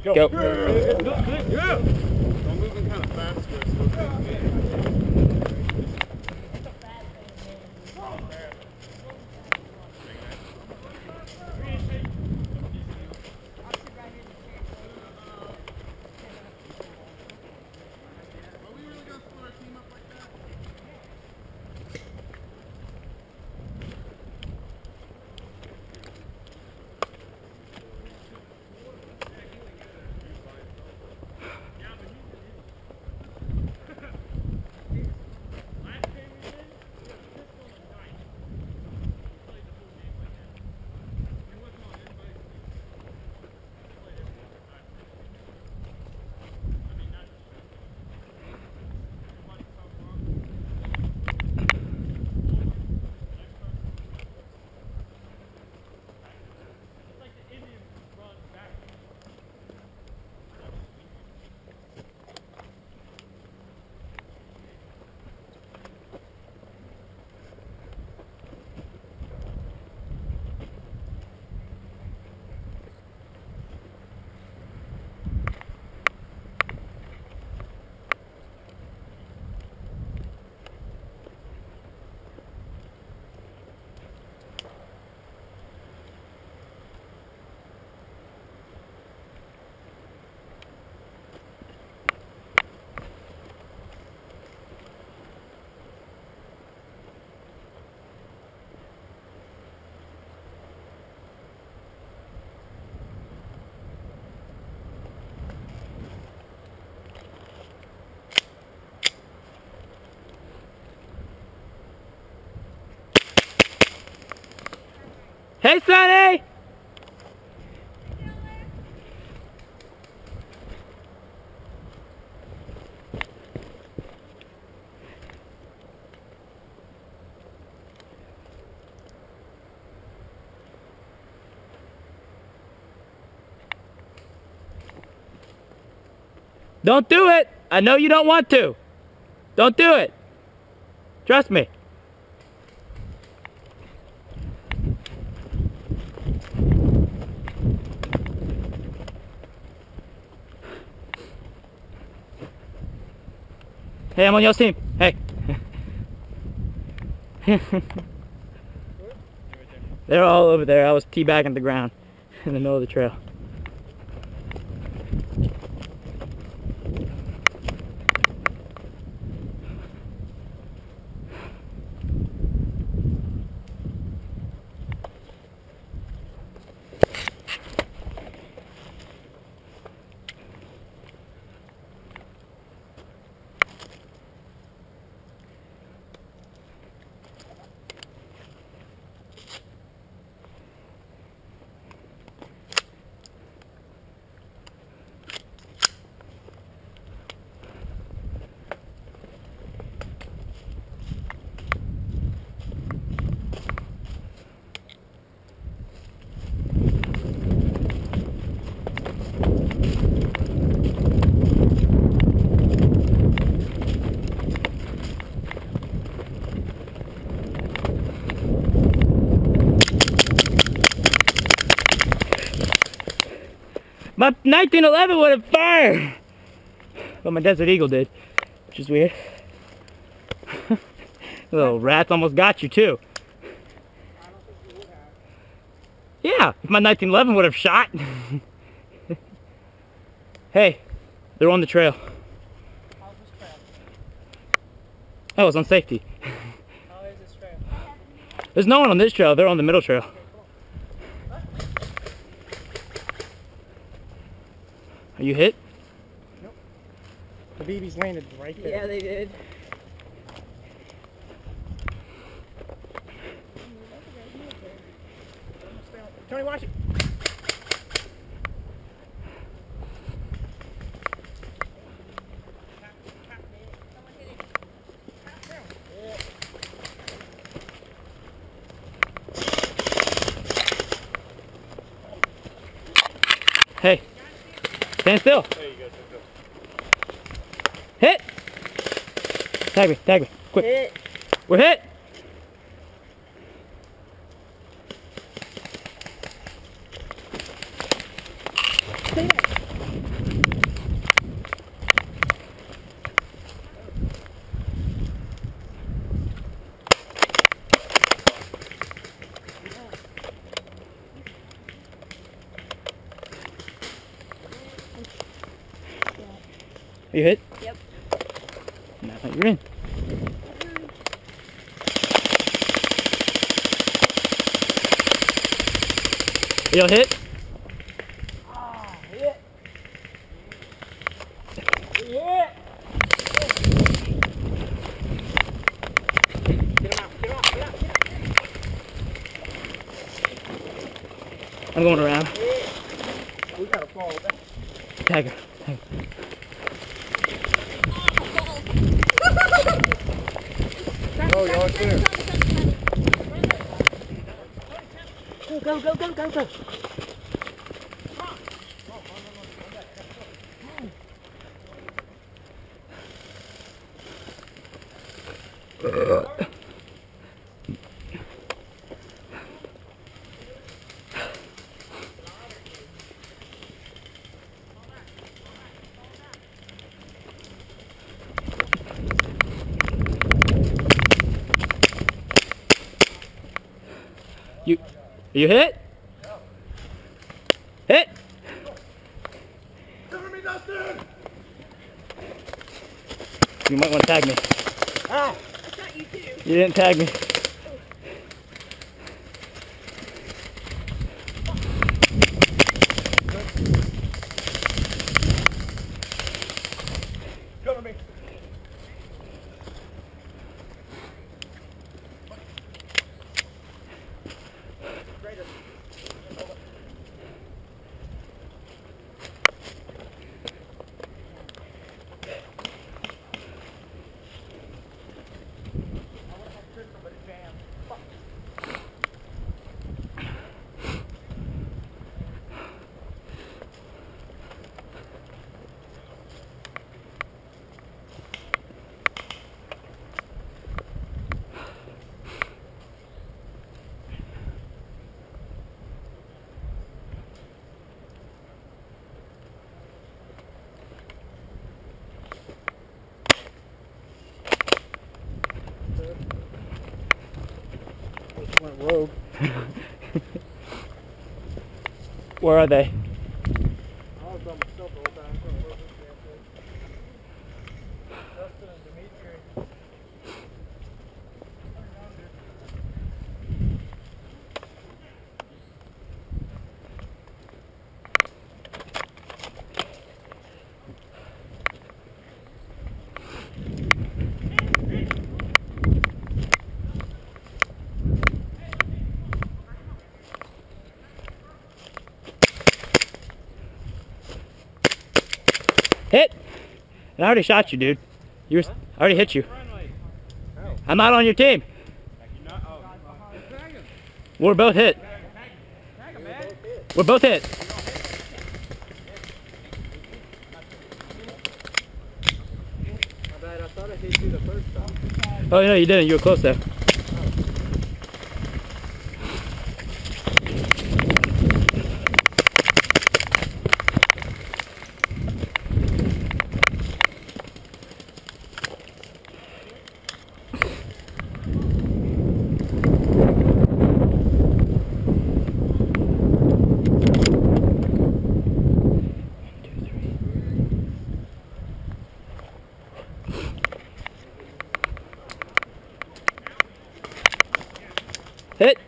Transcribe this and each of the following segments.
Go. Go. Yeah. I'm moving kind of faster, so it's going to Hey, Sonny! Don't do it! I know you don't want to. Don't do it. Trust me. Hey, I'm on your team. Hey. They're all over there. I was teabagging the ground in the middle of the trail. My 1911 would have fired, but my Desert Eagle did, which is weird. Little rats almost got you too. I don't think you would have. Yeah, if my 1911 would have shot. Hey, they're on the trail. How's this trail? Oh, it's on safety. How is this trail? There's no one on this trail, they're on the middle trail. Are you hit? Nope. The BBs landed right there. Yeah, they did. Tony, watch it. Hey, stand still. There you go. Hit. Tag me, quick. Hit. We're hit. Are you hit? Yep. No, I thought you were in. You hit? Ah, hit. Yeah. Get him out, get him out, get out, get out. I'm going around. We gotta fall back. Tag her. Tag her. Oh, y'all clear. Go, go, go, go, go. You hit? Hit! Cover me, Dustin! You might want to tag me. Ah, I shot you too. You didn't tag me. Cover me. Went rogue. Where are they? I was on myself the whole time. Dustin and Dimitri. Hit! And I already shot you, dude. You were, I already hit you. I'm not on your team. We're both hit. We're both hit. My bad, I thought I hit you the first time. Oh, no, you didn't. You were close there. Hit!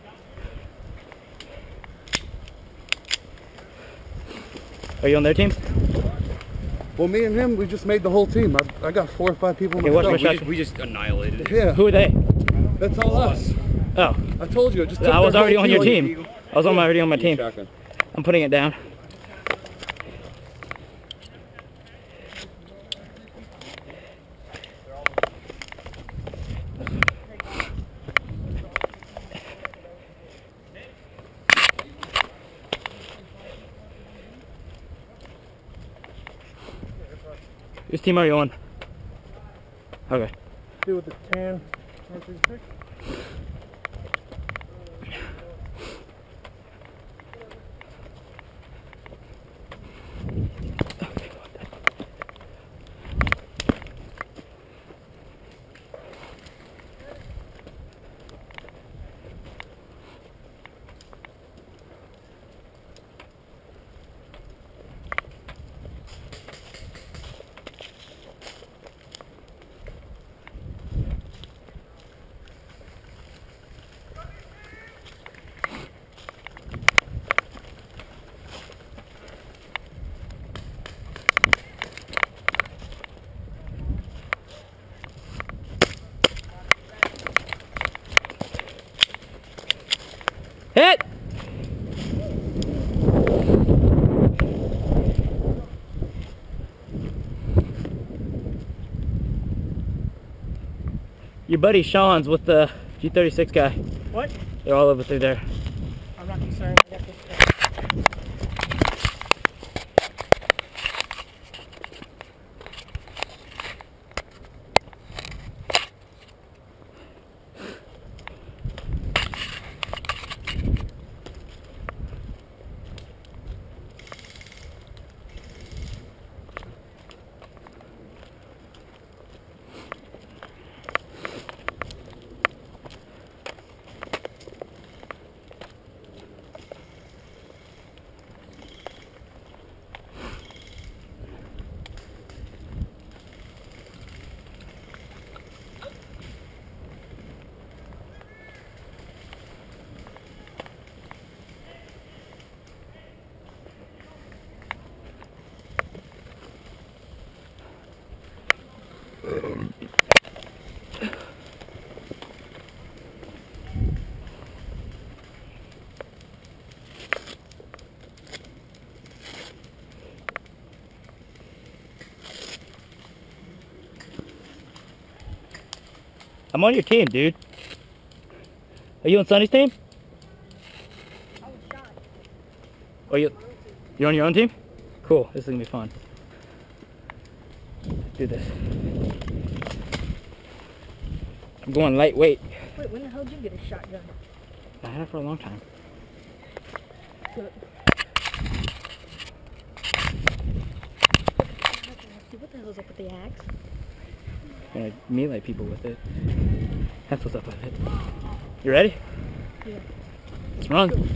Are you on their team? Well, me and him, we just made the whole team. I got 4 or 5 people in Okay, my what's shot. my We just annihilated it. Yeah, Who are they? that's all us. Oh, I told you, it just took I was their already whole on your team. I was already on my team. Shotgun. I'm putting it down. Whose team are you on? Okay. See with the tan. Your buddy Sean's with the G36 guy. What? They're all over through there. I'm not concerned. I got this stuff. I'm on your team, dude. Are you on Sonny's team? I was shot. Or you're on your own team? Cool. This is gonna be fun. Let's do this. I'm going lightweight. Wait, when the hell did you get a shotgun? I had it for a long time. Good. What the hell's up with the axe? Gonna melee people with it. That's what's up with it. You ready? Yeah. Let's run.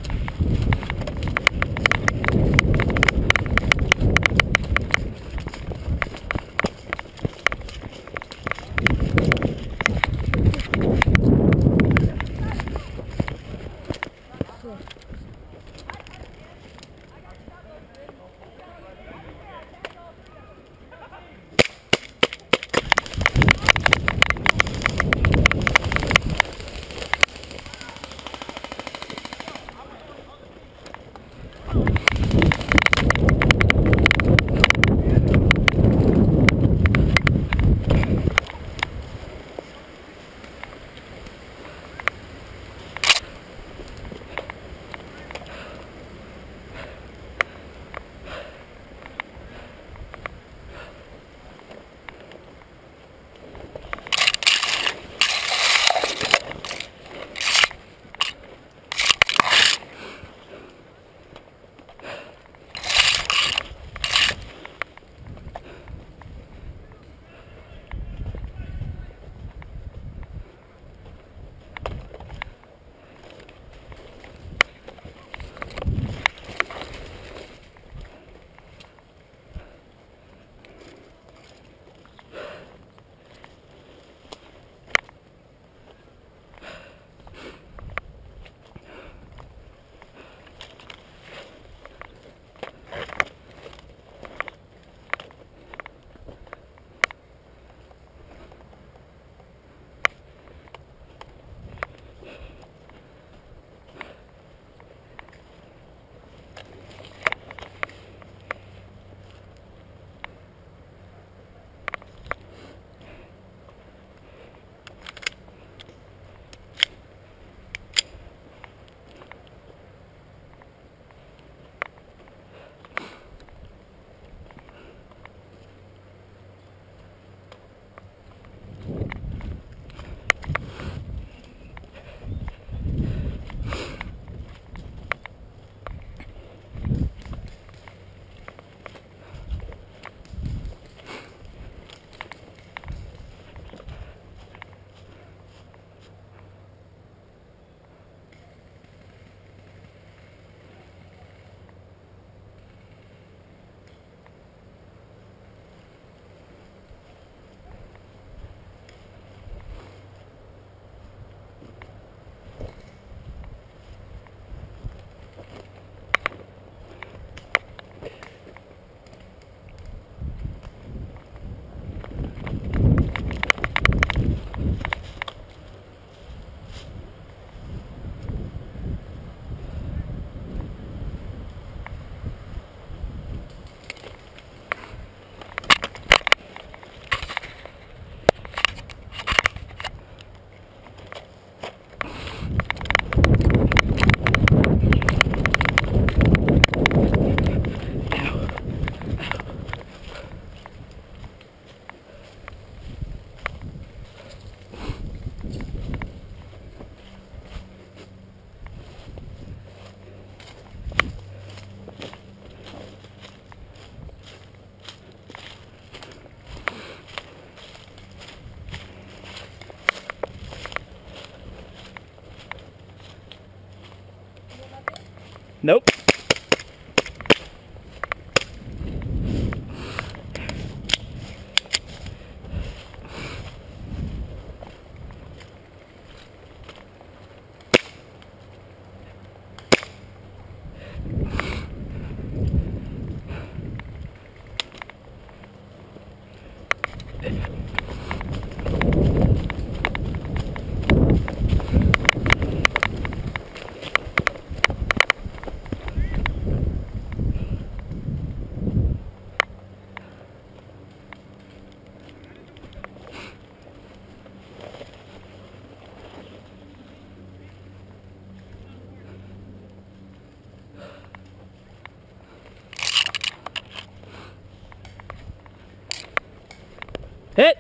Hit!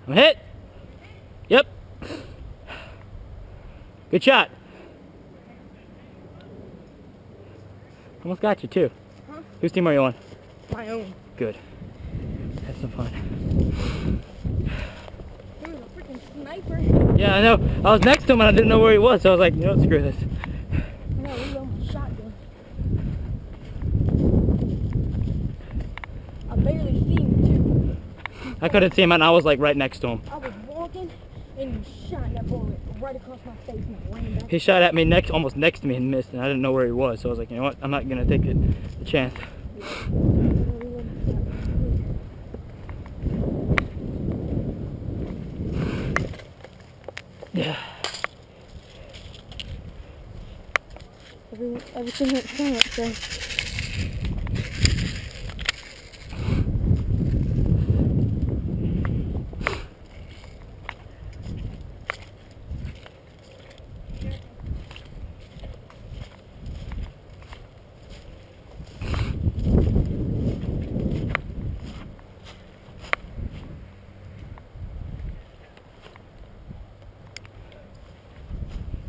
I'm hit! Yep. Good shot. Almost got you too. Huh? Whose team are you on? My own. Good. Have some fun. There was a freaking sniper. Yeah, I know. I was next to him and I didn't know where he was, so I was like, you know what, screw this. I know, we almost shotgun. I barely seen him too. I couldn't see him and I was like right next to him. I was walking and he shot that bullet right across my face and I ran back. He shot at me almost next to me and missed, and I didn't know where he was, so I was like, you know what, I'm not gonna take the chance. Yeah. Everything went silent, so.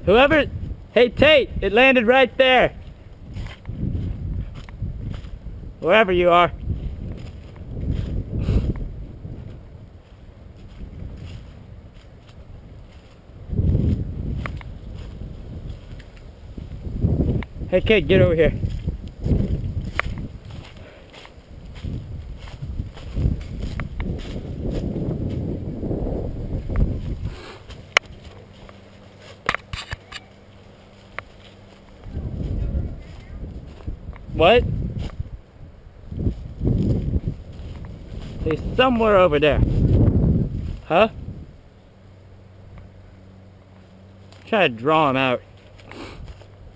Whoever, hey Tate, it landed right there. Wherever you are. Hey kid, get over here. What? He's somewhere over there. Huh? Try to draw him out.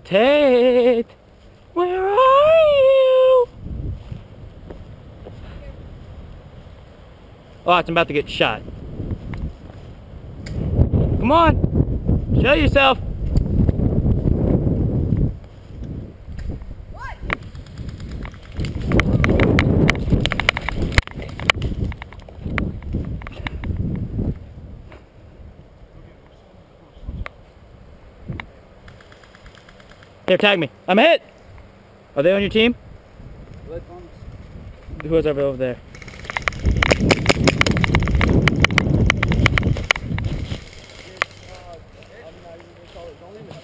Tate! Where are you? Watch, I'm about to get shot. Come on! Show yourself! Here, tag me. I'm hit! Are they on your team? Who's over there?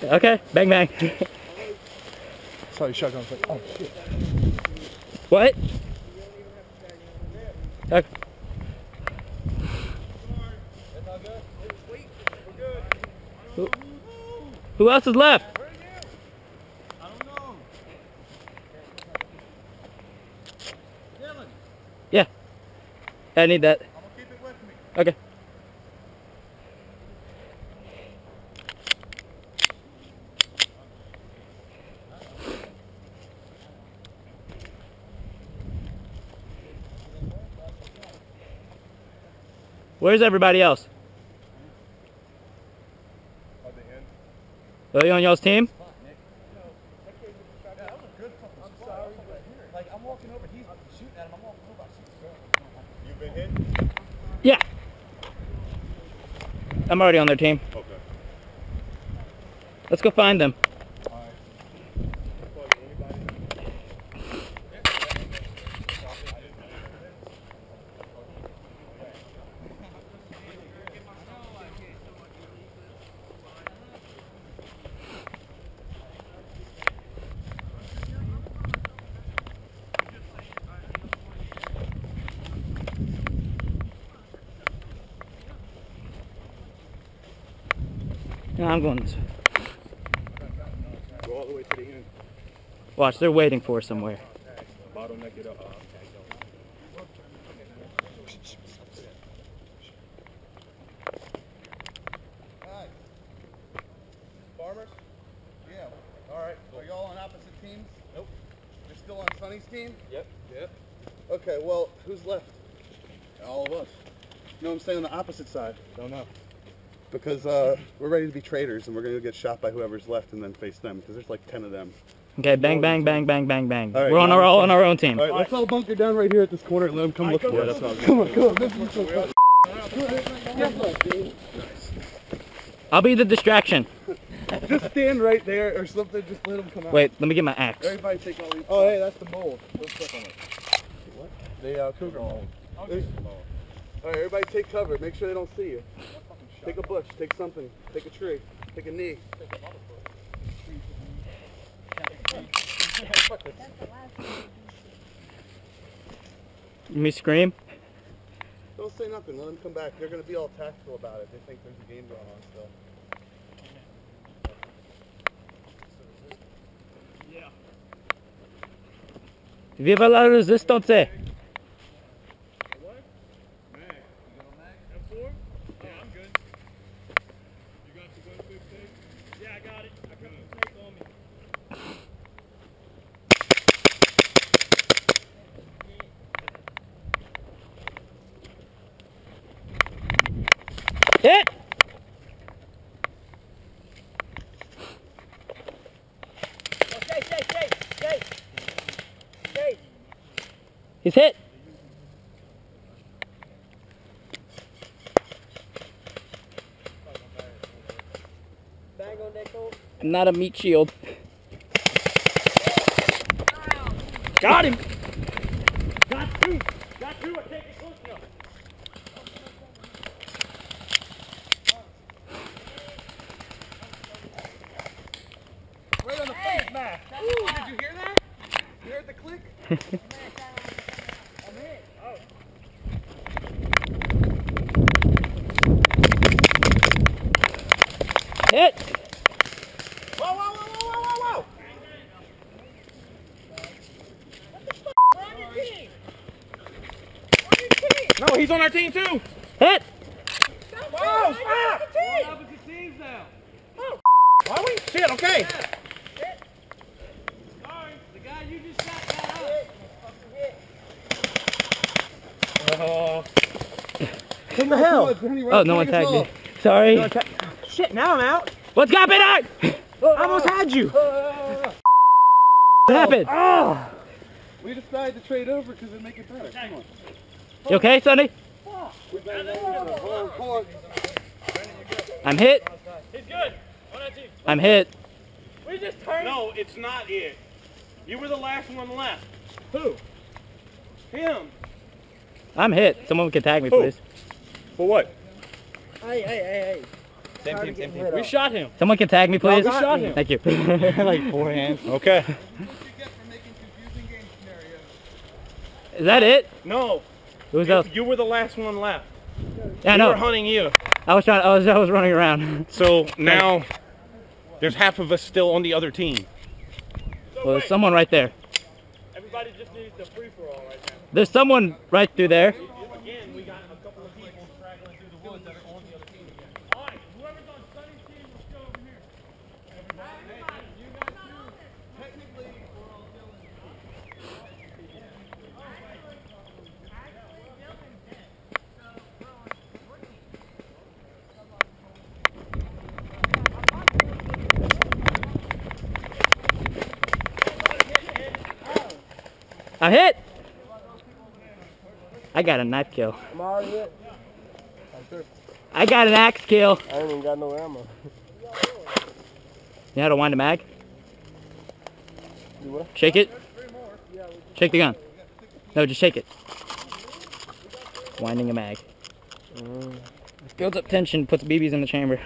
Okay, bang bang. Sorry, shotgun. Like, oh shit. What? Okay. Who else is left? Yeah. I need that. I'm gonna keep it with me. Okay. Where's everybody else? Are they in? Are you on y'all's team? I'm walking over, he's shooting at him, I'm walking over, I shoot the gun. You've been hit? Yeah. I'm already on their team. Okay. Let's go find them. No, I'm going this way. Go all the way to the end. Watch, they're waiting for us somewhere. Bottleneck it up. Hi. Farmers? Yeah. Alright. Are y'all on opposite teams? Nope. You're still on Sonny's team? Yep. Yep. Okay, well, who's left? All of us. No, I'm saying on the opposite side. Don't know. Because we're ready to be traitors and we're going to get shot by whoever's left and then face them because there's like 10 of them. Okay, bang, bang, bang, bang, bang, bang. All right, We're on all on our own team. All right, let's all bunker down right here at this corner and let him come look for us. Come on, come on. This is so fun. I'll be the distraction. Just stand right there or something. Just let him come out. Wait, let me get my axe. Everybody take all these. Oh, hey, that's the mold. Don't step on it. What? The cougar mold. All right, everybody take cover. Make sure they don't see you. Take a bush. Take something. Take a tree. Take a knee. Me scream? Don't say nothing. Let them come back. They're going to be all tactful about it. They think there's a game going on still. Viva la resistance! What? Mag. You got a mag? M4? Yeah, I'm good. You got the gun quick thing? Yeah, I got it. I got the snake on me. Hit! He's hit! I'm not a meat shield. Got him! Got two! I can't get close enough. Right on the face mask. Did you hear that? You heard the click? I'm hit. Oh. Hit! Whoa, whoa, whoa, whoa, whoa, whoa, whoa! We're on your team. We're on your team. No, he's on our team too! Hit! Whoa, stop! We're We're opposite teams now. Oh, why we? Shit, okay. Sorry, the guy you just shot got us. What the hell? Oh, no one tagged me. Sorry. Shit, now I'm out. What's happening? I almost had you. What happened? We decided to trade over because it'd make it better. Come on. You okay, Sonny? Hold on, hold on. I'm hit. He's good. On that team. I'm hit. We just turned. No, it's not it. You were the last one left. Who? Him. I'm hit. Someone can tag me, please. For what? Hey. Same team. We shot him. Someone can tag me, please. we shot him. Thank you. Like 4 hands. Okay. What you get for making confusing game scenarios? Is that it? No. Who's else? You were the last one left. Yeah, We were no. hunting you. I was trying. I was running around. So now there's half of us still on the other team. Well, there's someone right there. Everybody just needs a free-for-all right now. There's someone right through there. Again, we got a couple of people straggling through the woods that are on the other team again. All right, whoever's on Sunny's team, let's go over here. Everybody, you guys do. Technically, we're all Dylan's team. I'm hit. I got a knife kill. I'm already hit. I got an axe kill. I ain't even got no ammo. You know how to wind a mag? You what? Shake it. Shake the gun. No, just shake it. Winding a mag. Builds up tension, puts BBs in the chamber.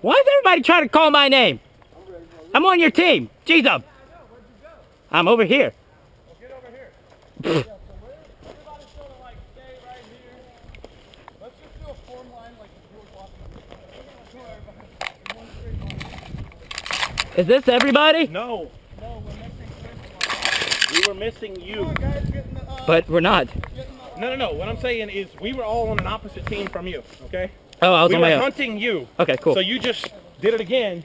Why is everybody trying to call my name? I'm on your team. Jesus. I'm over here. Get over here. Everybody's gonna like stay right here. Let's just do a form line like the George Washington. Come on, everybody. In one straight line. Is this everybody? No. No, we're missing Chris. We were missing Come you. on, guys, getting the, But we're not. No. What I'm saying is we were all on an opposite team from you, okay? Oh, I was We on were my own. hunting you. Okay, cool. So you just did it again.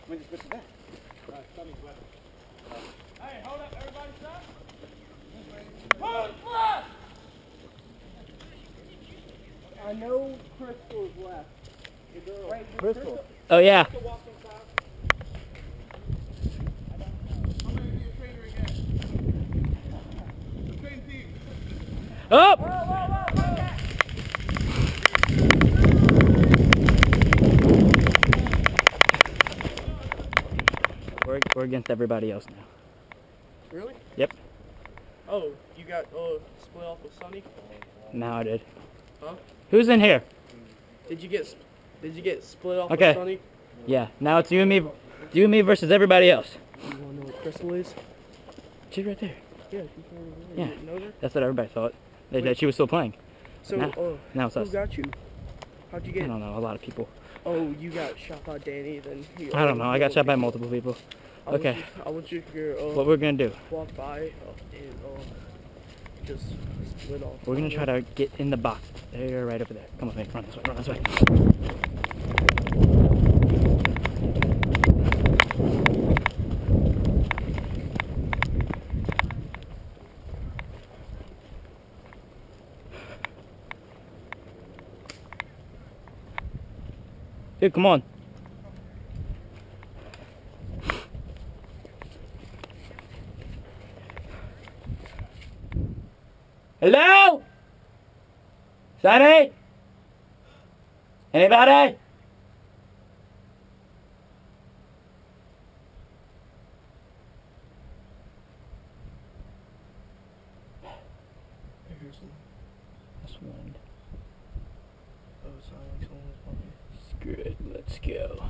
Let me just put you back. Hey, hold up, everybody stop. I know Crystal is left. The girl. Right, Crystal. Oh yeah. To walk inside. I'm gonna be a trainer again. The same team. Oh! We're against everybody else now. Really? Yep. Oh, you got split off with Sonny? Now I did. Huh? Who's in here? Did you get split off Okay. with Sonny? Yeah. Now it's you and me versus everybody else. You wanna know what Crystal is? She's right there. Yeah, she's right Yeah. You didn't know her? That's what everybody thought. Wait. That she was still playing. So, Now it's who us. got you? How'd you I get? don't know. A lot of people. Oh, you got shot by Danny, then he, I don't know. I got shot by multiple people. Okay. I want you to What we're gonna do? walk by and just split off. We're gonna try to get in the box. They're right over there. Come on, man. Run this way. Run this way. Dude, come on. Hello? Sonny? Anybody? This one. Oh, it sounded like someone was walking. Screw it. Let's go.